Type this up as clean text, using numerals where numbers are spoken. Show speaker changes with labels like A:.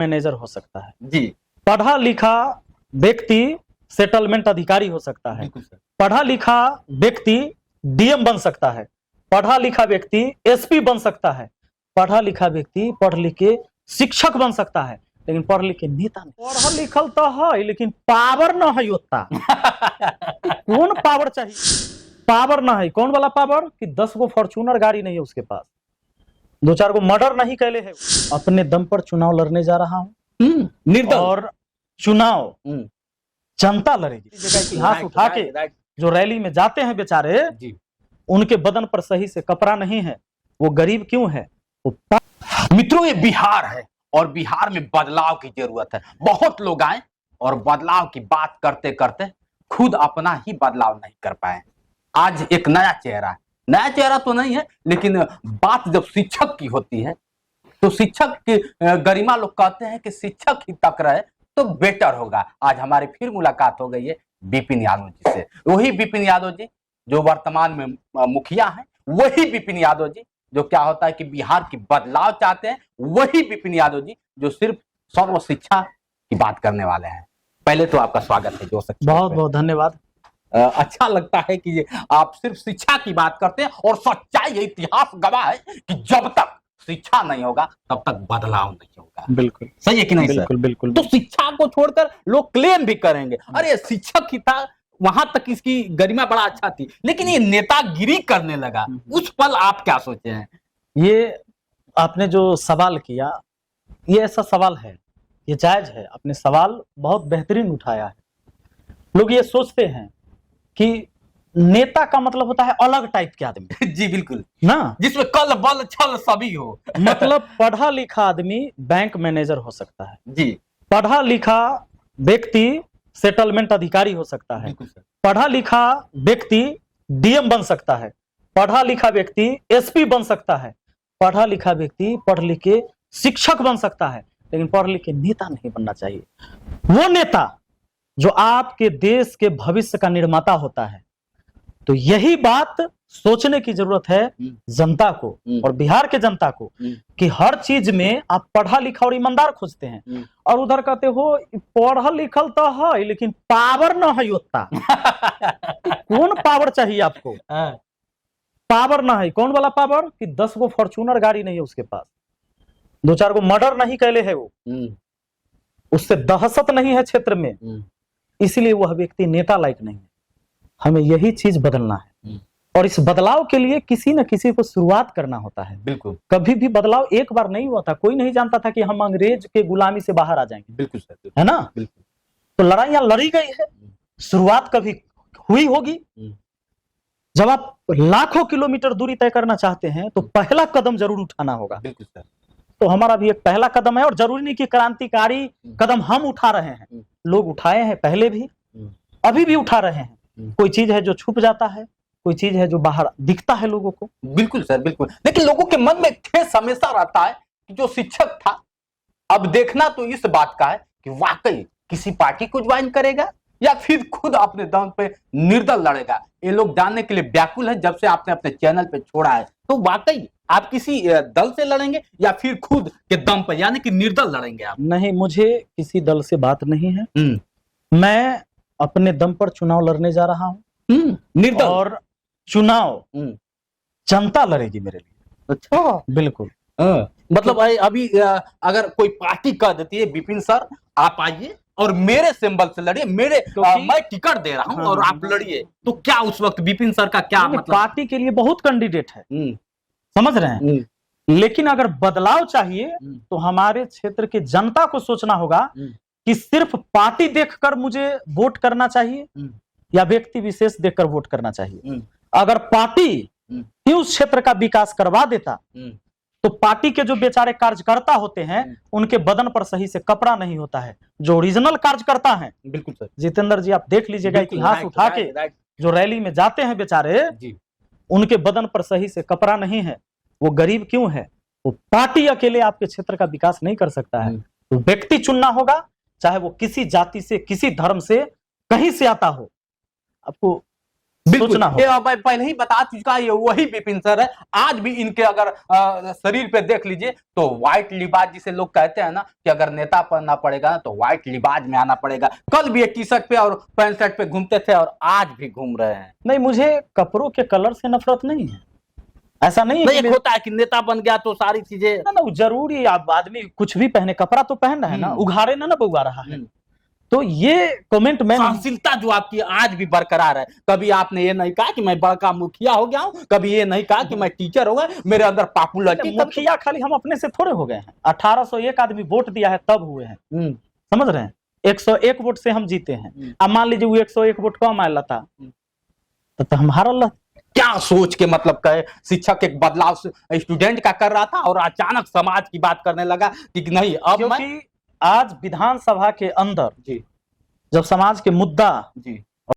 A: Manager हो सकता है
B: जी।
A: पढ़ा लिखा व्यक्ति सेटलमेंट अधिकारी हो सकता है, पढ़ा लिखा व्यक्ति डीएम बन सकता है, पढ़ा लिखा व्यक्ति एसपी बन सकता है, पढ़ा लिखा व्यक्ति पढ़ लिख के शिक्षक बन सकता है, लेकिन पढ़ लिख के नेता नहीं। पढ़ा लिखल तो है लेकिन पावर न है उतना। कौन पावर चाहिए? पावर ना है। कौन वाला पावर कि 10 गो फॉर्च्यूनर गाड़ी नहीं है उसके पास, 2-4 गो मर्डर नहीं कैले है, अपने दम पर चुनाव लड़ने जा रहा हूं
B: निर्दल
A: और चुनाव जनता लड़ेगी। इतिहास उठा के जो रैली में जाते हैं बेचारे, उनके बदन पर सही से कपड़ा नहीं है, वो गरीब क्यों है?
B: मित्रों, ये बिहार है और बिहार में बदलाव की जरूरत है। बहुत लोग आए और बदलाव की बात करते करते खुद अपना ही बदलाव नहीं कर पाए। आज एक नया चेहरा है, नया चेहरा तो नहीं है, लेकिन बात जब शिक्षक की होती है तो शिक्षक की गरिमा लोग कहते हैं कि शिक्षक ही तक रहे तो बेटर होगा। आज हमारी फिर मुलाकात हो गई है विपिन यादव जी से। वही विपिन यादव जी जो वर्तमान में मुखिया हैं, वही विपिन यादव जी जो क्या होता है कि बिहार की बदलाव चाहते हैं, वही विपिन यादव जी जो सिर्फ सर्व शिक्षा की बात करने वाले हैं। पहले तो आपका स्वागत है जो
A: बहुत बहुत धन्यवाद।
B: अच्छा लगता है कि आप सिर्फ शिक्षा की बात करते हैं और सच्चाई है, इतिहास गवाह है कि जब तक शिक्षा नहीं होगा तब तक बदलाव नहीं होगा।
A: बिल्कुल
B: सही है कि नहीं?
A: बिल्कुल
B: सर?
A: बिल्कुल।
B: तो शिक्षा को छोड़कर लोग क्लेम भी करेंगे, अरे शिक्षक ही था, वहां तक इसकी गरिमा बड़ा अच्छा थी, लेकिन ये नेतागिरी करने लगा। उस पल आप क्या सोचे हैं?
A: ये आपने जो सवाल किया, ये ऐसा सवाल है, ये जायज है। आपने सवाल बहुत बेहतरीन उठाया है। लोग ये सोचते हैं कि नेता का मतलब होता है अलग टाइप के आदमी।
B: जी बिल्कुल
A: ना,
B: जिसमें कल बल छल सभी हो।
A: मतलब पढ़ा लिखा आदमी बैंक मैनेजर हो सकता है
B: जी,
A: पढ़ा लिखा व्यक्ति सेटलमेंट अधिकारी हो सकता है, पढ़ा लिखा व्यक्ति डीएम बन सकता है, पढ़ा लिखा व्यक्ति एसपी बन सकता है, पढ़ा लिखा व्यक्ति पढ़ लिख के शिक्षक बन सकता है, लेकिन पढ़ लिख के नेता नहीं बनना चाहिए। वो नेता जो आपके देश के भविष्य का निर्माता होता है। तो यही बात सोचने की जरूरत है जनता को और बिहार के जनता को कि हर चीज में आप पढ़ा लिखा और ईमानदार खोजते हैं, और उधर कहते हो पढ़ल लिखल तो है लेकिन पावर न है उतना। कौन पावर चाहिए आपको? पावर ना है। कौन वाला पावर कि 10 गो फॉर्च्यूनर गाड़ी नहीं है उसके पास, 2-4 गो मर्डर नहीं कैले है, वो उससे दहशत नहीं है क्षेत्र में, इसलिए वह व्यक्ति नेता लायक नहीं है। हमें यही चीज बदलना है और इस बदलाव के लिए किसी न किसी को शुरुआत करना होता है।
B: बिल्कुल,
A: कभी भी बदलाव एक बार नहीं हुआ था। कोई नहीं जानता था कि हम अंग्रेज के गुलामी से बाहर आ जाएंगे।
B: बिल्कुल सर,
A: है ना?
B: बिल्कुल।
A: तो लड़ाइयां लड़ी गई है, शुरुआत कभी हुई होगी। जब आप लाखों किलोमीटर दूरी तय करना चाहते हैं तो पहला कदम जरूर उठाना होगा।
B: बिल्कुल सर।
A: तो हमारा भी एक पहला कदम है, और जरूरी नहीं कि क्रांतिकारी कदम हम उठा रहे हैं, लोग उठाए हैं पहले भी, अभी भी उठा रहे हैं। कोई चीज है जो छुप जाता है, कोई चीज है जो बाहर दिखता है लोगों को।
B: बिल्कुल सर, बिल्कुल। लेकिन लोगों के मन में ठेस हमेशा रहता है कि जो शिक्षक था, अब देखना तो इस बात का है कि वाकई किसी पार्टी को ज्वाइन करेगा या फिर खुद अपने दम पे निर्दल लड़ेगा। ये लोग जानने के लिए व्याकुल है जब से आपने अपने चैनल पे छोड़ा है। तो वाकई आप किसी दल से लड़ेंगे या फिर खुद के दम पर, यानी कि निर्दल लड़ेंगे आप?
A: नहीं, मुझे किसी दल से बात नहीं है। मैं अपने दम पर चुनाव लड़ने जा रहा हूँ
B: निर्दल, और
A: चुनाव जनता लड़ेगी मेरे लिए।
B: अच्छा,
A: बिल्कुल।
B: मतलब अभी अगर कोई पार्टी कह देती है विपिन सर आप आइए और मेरे सिंबल से लड़िए, मैं टिकट दे रहा हूं और आप लड़िए, तो क्या उस वक्त विपिन सर का क्या मतलब?
A: पार्टी के लिए बहुत कैंडिडेट है, समझ रहे हैं, लेकिन अगर बदलाव चाहिए तो हमारे क्षेत्र के जनता को सोचना होगा कि सिर्फ पार्टी देखकर मुझे वोट करना चाहिए या व्यक्ति विशेष देखकर वोट करना चाहिए। अगर पार्टी ही उस क्षेत्र का विकास करवा देता तो पार्टी के जो बेचारे कार्यकर्ता होते हैं उनके बदन पर सही से कपड़ा नहीं होता है, जो ओरिजिनल कार्यकर्ता हैं।
B: बिल्कुल सर।
A: जितेंद्र जी, आप देख लीजिएगा, इतिहास उठा के जो रैली में जाते हैं बेचारे, उनके बदन पर सही से कपड़ा नहीं है, वो गरीब क्यों है? वो पार्टी अकेले आपके क्षेत्र का विकास नहीं कर सकता है। तो व्यक्ति चुनना होगा, चाहे वो किसी जाति से, किसी धर्म से, कहीं से आता हो। आपको सोचना हो।
B: ये अब मैं पहले ही बता चुका, ये वही विपिन सर है। आज भी इनके अगर शरीर पे देख लीजिए तो व्हाइट लिबाज जिसे लोग कहते हैं ना, कि अगर नेता बनना पड़ेगा ना तो व्हाइट लिबाज में आना पड़ेगा। कल भी एक टी शर्ट पे और पैंट शर्ट पे घूमते थे और आज भी घूम रहे हैं।
A: नहीं, मुझे कपड़ों के कलर से नफरत नहीं है, ऐसा नहीं है
B: नहीं,
A: कि
B: एक होता है कि नेता बन गया तो सारी चीजें।
A: ना ना, जरूरी आप आदमी कुछ भी पहने, कपड़ा तो पहन रहा है ना, उघाड़े ना बउआ रहा है। तो ये कमेंट मैं
B: सहनशीलता जो आपकी आज भी बरकरार है। कभी आपने ये नहीं कहा कि मैं बड़का मुखिया हो गया हूँ, कभी ये नहीं कहा कि मैं टीचर हो गया, मेरे अंदर पॉपुलरिटी।
A: मुखिया खाली हम अपने से थोड़े हो गए हैं, 1801 आदमी वोट दिया है तब हुए हैं, समझ रहे हैं। 101 वोट से हम जीते हैं। अब मान लीजिए वो 101 वोट कम आया था तो हम हारल।
B: क्या सोच के मतलब कहे शिक्षक एक बदलाव स्टूडेंट का कर रहा था और अचानक समाज की बात करने लगा कि नहीं अब
A: क्योंकि आज विधानसभा के अंदर
B: जी
A: जब समाज के मुद्दा
B: जी